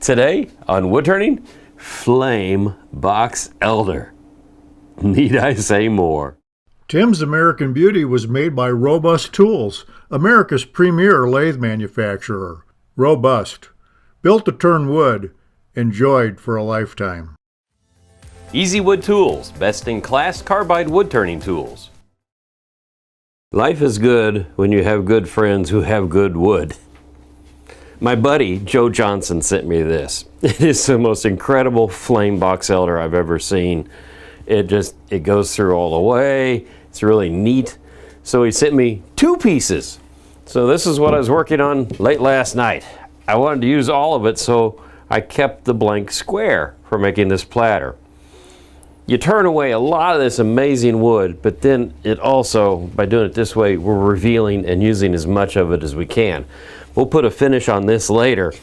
Today on Woodturning, flame box elder. Need I say more? Tim's American Beauty was made by Robust Tools, America's premier lathe manufacturer. Robust, built to turn wood, enjoyed for a lifetime. Easy Wood Tools, best-in-class carbide wood turning tools. Life is good when you have good friends who have good wood. My buddy, Joe Johnson, sent me this. It is the most incredible flame box elder I've ever seen. It goes through all the way. It's really neat. So he sent me 2 pieces. So this is what I was working on late last night. I wanted to use all of it, so I kept the blank square for making this platter. You turn away a lot of this amazing wood, but then it also, by doing it this way, we're revealing and using as much of it as we can. We'll put a finish on this later,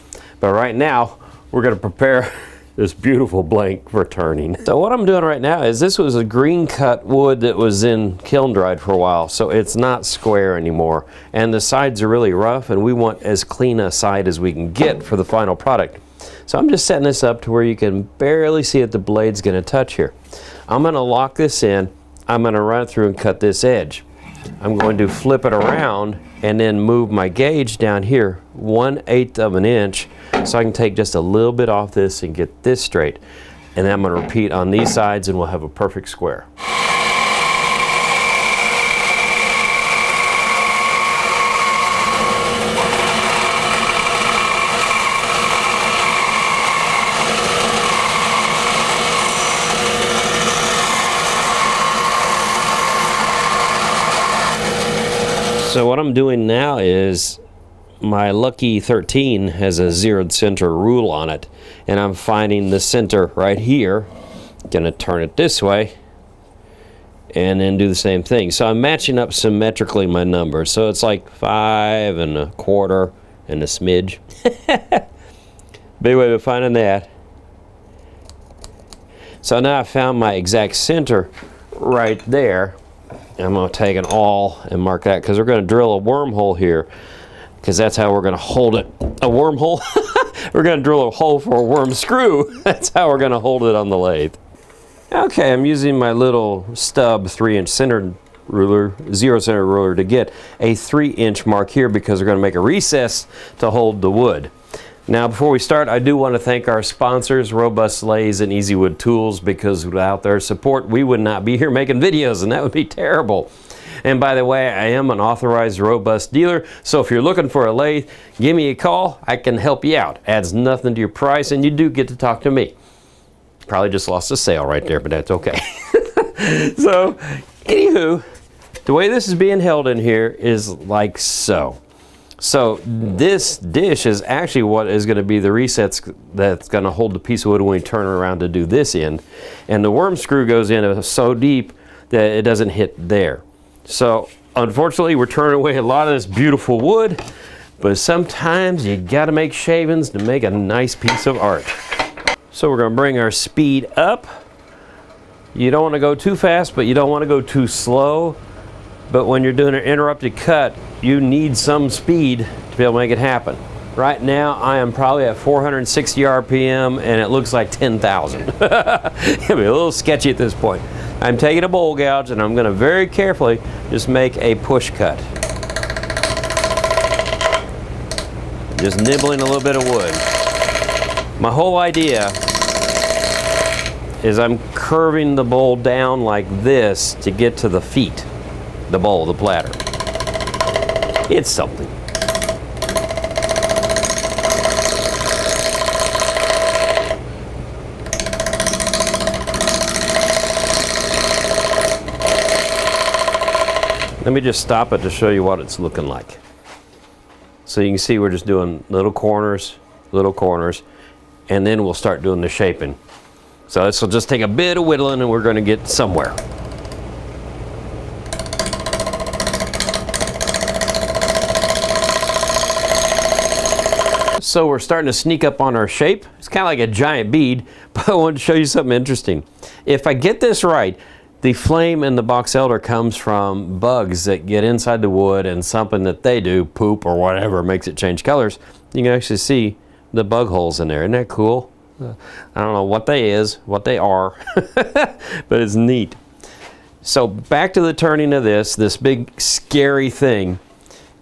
but right now we're going to prepare this beautiful blank for turning. So what I'm doing right now is this was a green cut wood that was in kiln dried for a while, so it's not square anymore, and the sides are really rough, and we want as clean a side as we can get for the final product. So I'm just setting this up to where you can barely see if the blade's going to touch here. I'm going to lock this in. I'm going to run through and cut this edge. I'm going to flip it around and then move my gauge down here 1/8 of an inch so I can take just a little bit off this and get this straight. And then I'm going to repeat on these sides and we'll have a perfect square. So what I'm doing now is my Lucky 13 has a zeroed center rule on it, and I'm finding the center right here. Gonna turn it this way and then do the same thing. So I'm matching up symmetrically my numbers. So it's like 5 1/4 and a smidge. Big way of finding that. So now I found my exact center right there. I'm going to take an awl and mark that because we're going to drill a wormhole here because that's how we're going to hold it. A wormhole? We're going to drill a hole for a worm screw. That's how we're going to hold it on the lathe. Okay, I'm using my little stub 3-inch centered ruler, zero center ruler to get a 3-inch mark here because we're going to make a recess to hold the wood. Now before we start, I do want to thank our sponsors, Robust Lathes and Easy Wood Tools, because without their support we would not be here making videos, and that would be terrible. And by the way, I am an authorized Robust dealer, so if you're looking for a lathe, give me a call. I can help you out. Adds nothing to your price, and you do get to talk to me. Probably just lost a sale right there, but that's okay. So, anywho, the way this is being held in here is like so. So this dish is actually what is going to be the recess that's going to hold the piece of wood when we turn around to do this end. And the worm screw goes in so deep that it doesn't hit there. So unfortunately we're turning away a lot of this beautiful wood, but sometimes you got to make shavings to make a nice piece of art. So we're going to bring our speed up. You don't want to go too fast, but you don't want to go too slow. But when you're doing an interrupted cut, you need some speed to be able to make it happen. Right now, I am probably at 460 RPM, and it looks like 10,000. It'll be a little sketchy at this point. I'm taking a bowl gouge, and I'm going to very carefully just make a push cut. Just nibbling a little bit of wood. My whole idea is I'm curving the bowl down like this to get to the feet. The bowl, the platter. It's something. Let me just stop it to show you what it's looking like. So you can see we're just doing little corners, and then we'll start doing the shaping. So this will just take a bit of whittling and we're going to get somewhere. So we're starting to sneak up on our shape. It's kind of like a giant bead, but I wanted to show you something interesting. If I get this right, the flame in the box elder comes from bugs that get inside the wood, and something that they do, poop or whatever, makes it change colors. You can actually see the bug holes in there. Isn't that cool? I don't know what they are, but it's neat. So back to the turning of this big scary thing.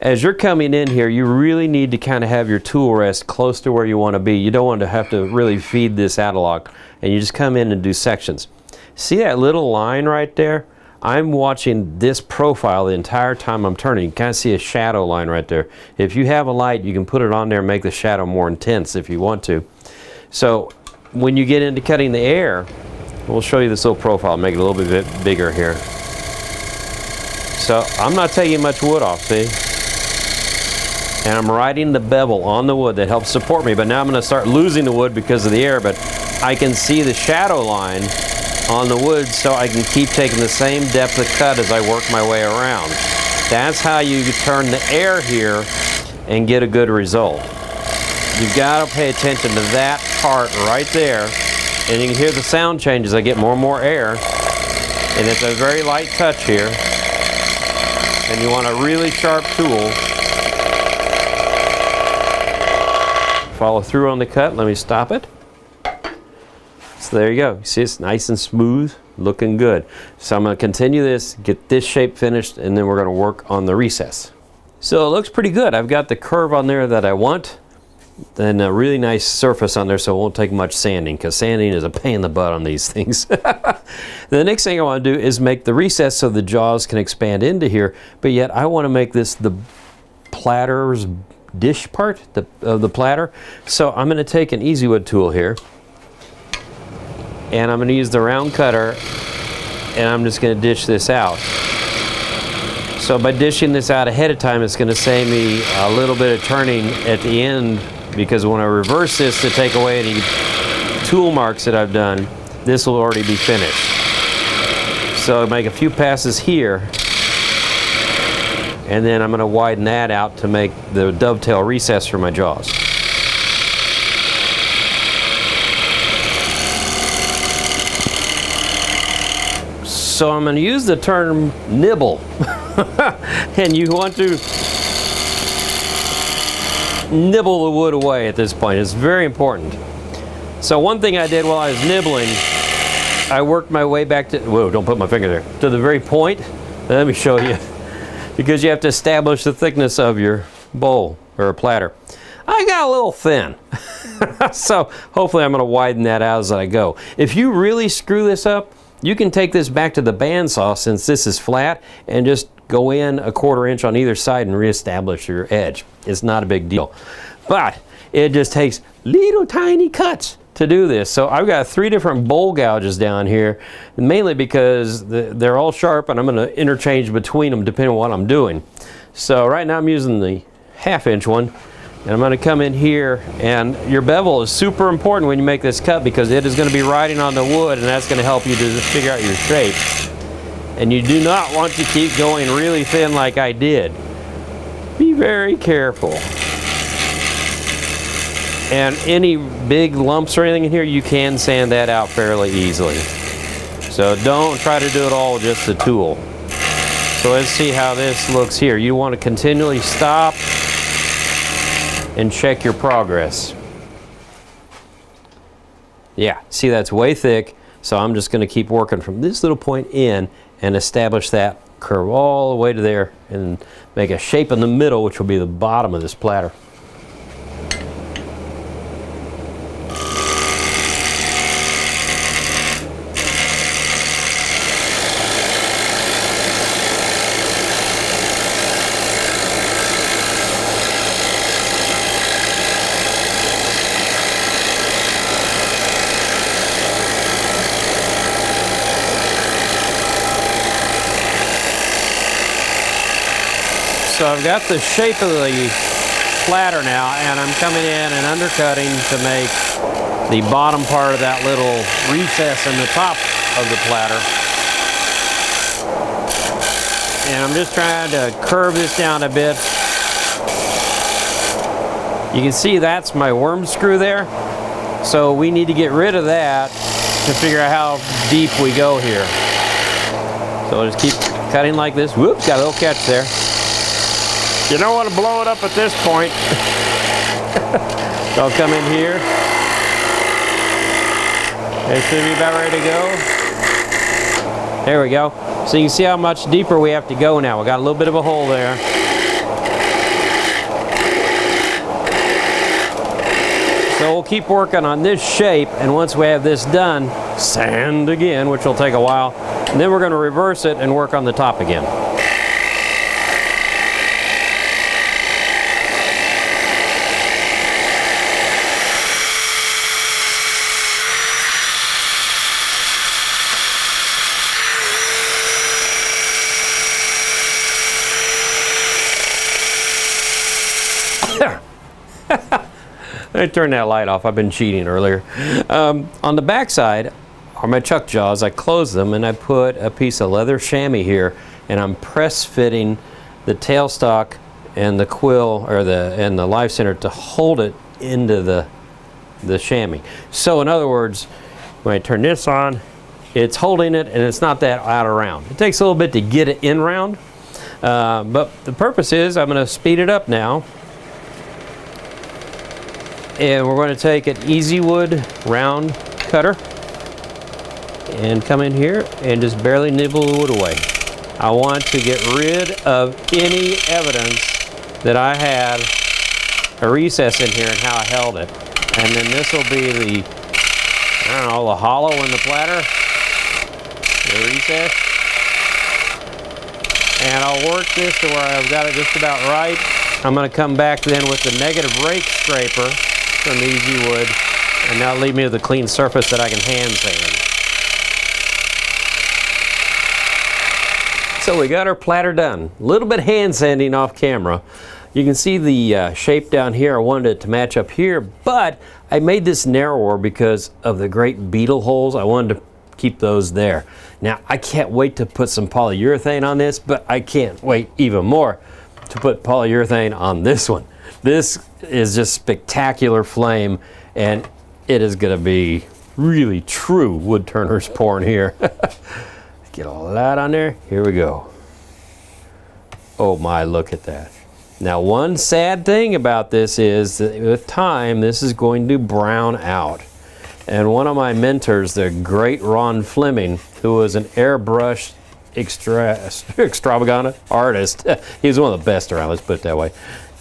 As you're coming in here, you really need to kind of have your tool rest close to where you want to be. You don't want to have to really feed this out of lock, and you just come in and do sections. See that little line right there? I'm watching this profile the entire time I'm turning. You kind of see a shadow line right there. If you have a light, you can put it on there and make the shadow more intense if you want to. So when you get into cutting the air, we'll show you this little profile, make it a little bit bigger here. So I'm not taking much wood off, see? And I'm riding the bevel on the wood that helps support me, but now I'm going to start losing the wood because of the air, but I can see the shadow line on the wood, so I can keep taking the same depth of cut as I work my way around. That's how you turn the air here and get a good result. You've got to pay attention to that part right there, and you can hear the sound change as I get more and more air, and it's a very light touch here, and you want a really sharp tool. Follow through on the cut. Let me stop it. So there you go. You see, it's nice and smooth, looking good. So I'm going to continue this, get this shape finished, and then we're going to work on the recess. So it looks pretty good. I've got the curve on there that I want, and a really nice surface on there, so it won't take much sanding, because sanding is a pain in the butt on these things. The next thing I want to do is make the recess so the jaws can expand into here, but yet I want to make this the platter's dish part of the platter. So I'm going to take an easy wood tool here, and I'm going to use the round cutter, and I'm just going to dish this out. So by dishing this out ahead of time, it's going to save me a little bit of turning at the end, because when I reverse this to take away any tool marks that I've done, this will already be finished. So I make a few passes here, and then I'm going to widen that out to make the dovetail recess for my jaws. So I'm going to use the term nibble, and you want to nibble the wood away at this point. It's very important. So one thing I did while I was nibbling, I worked my way back to, whoa, don't put my finger there, to the very point. Let me show you. Because you have to establish the thickness of your bowl or a platter. I got a little thin. So hopefully I'm going to widen that out as I go. If you really screw this up, you can take this back to the bandsaw, since this is flat, and just go in a 1/4 inch on either side and reestablish your edge. It's not a big deal. But it just takes little tiny cuts to do this. So I've got 3 different bowl gouges down here, mainly because they're all sharp, and I'm going to interchange between them depending on what I'm doing. So right now I'm using the 1/2 inch one, and I'm going to come in here, and your bevel is super important when you make this cut, because it is going to be riding on the wood, and that's going to help you to figure out your shape. And you do not want to keep going really thin like I did. Be very careful. And any big lumps or anything in here, you can sand that out fairly easily. So don't try to do it all with just the tool. So let's see how this looks here. You want to continually stop and check your progress. Yeah, see, that's way thick, so I'm just going to keep working from this little point in and establish that curve all the way to there, and make a shape in the middle, which will be the bottom of this platter. So I've got the shape of the platter now, and I'm coming in and undercutting to make the bottom part of that little recess in the top of the platter. And I'm just trying to curve this down a bit. You can see that's my worm screw there. So we need to get rid of that to figure out how deep we go here. So I'll just keep cutting like this. Whoops, got a little catch there. You don't want to blow it up at this point. So I'll come in here. It should be about ready to go. There we go. So you can see how much deeper we have to go now. We got a little bit of a hole there. So we'll keep working on this shape, and once we have this done, sand again, which will take a while, and then we're going to reverse it and work on the top again. I turned that light off. I've been cheating earlier. On the back side are my chuck jaws. I close them and I put a piece of leather chamois here, and I'm press fitting the tailstock and the quill and the life center to hold it into the chamois. So in other words, when I turn this on, it's holding it and it's not that out of round. It takes a little bit to get it in round, but the purpose is I'm going to speed it up now. And we're going to take an Easy Wood round cutter and come in here and just barely nibble the wood away. I want to get rid of any evidence that I had a recess in here and how I held it. And then this will be the, I don't know, the hollow in the platter, the recess. And I'll work this to where I've got it just about right. I'm going to come back then with the negative rake scraper from the Easy Wood, and that'll leave me with a clean surface that I can hand sand. So we got our platter done. A little bit hand sanding off camera. You can see the shape down here. I wanted it to match up here, but I made this narrower because of the great beetle holes. I wanted to keep those there. Now I can't wait to put some polyurethane on this, but I can't wait even more to put polyurethane on this one. This is just spectacular flame, and it is going to be really true wood turners porn here. Get all that on there. Here we go. Oh my, look at that. Now one sad thing about this is that with time this is going to brown out. And one of my mentors, the great Ron Fleming, who was an airbrush extravagant artist, he was one of the best around, let's put it that way.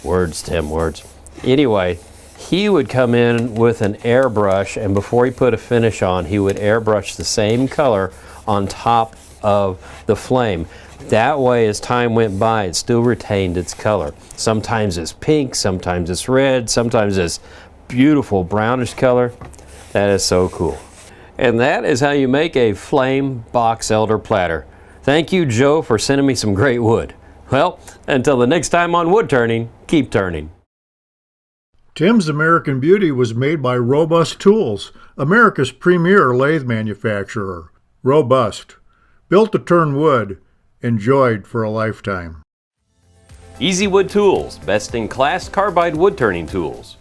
Words, Tim, words. Anyway, he would come in with an airbrush, and before he put a finish on, he would airbrush the same color on top of the flame. That way, as time went by, it still retained its color. Sometimes it's pink, sometimes it's red, sometimes it's beautiful brownish color. That is so cool. And that is how you make a flame box elder platter. Thank you, Joe, for sending me some great wood. Well, until the next time on Wood Turning, keep turning. Tim's American Beauty was made by Robust Tools, America's premier lathe manufacturer. Robust. Built to turn wood. Enjoyed for a lifetime. Easy Wood Tools, best in class carbide wood turning tools.